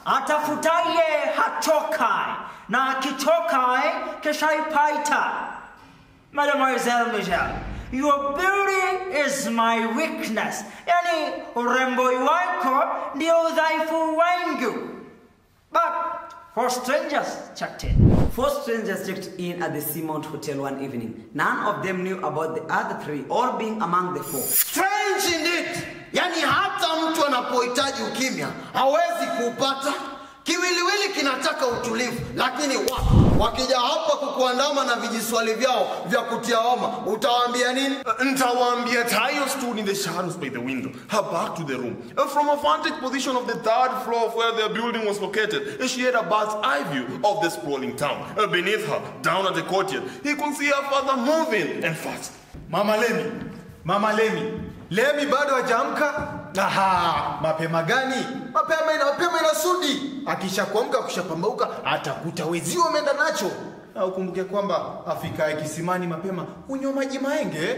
Atafutaye hatokai, na akitokai keshaipaita. Mademoiselle Michelle, your beauty is my weakness. Yani urembo wako ndio udhaifu wangu. But four strangers checked in. Four strangers checked in at the Seamount Hotel one evening. None of them knew about the other three or being among the four. Strange indeed. Yani hata mtu anapohitaji ukimya hawezi kuupata. Kiwiliwili kinataka utulivu, lakini wakija hapa kukuandama na vijiswali vyao vya kutia homa, utawaambia nini? Nitawaambia Tayo stood in the shadows by the window, her back to the room. From a vantage position of the third floor of where their building was located, she had a bird's eye view of the sprawling town. Beneath her, down at the courtyard, he could see her father moving and fast. Mama Lemi bado hajamka? Aha, mapema gani? Mapema inasudi. Akisha kuamka kushapambauka atakuta wezi wameenda nacho. Na ukumbuke kwamba afikaye kisimani mapema hunywa maji maenge.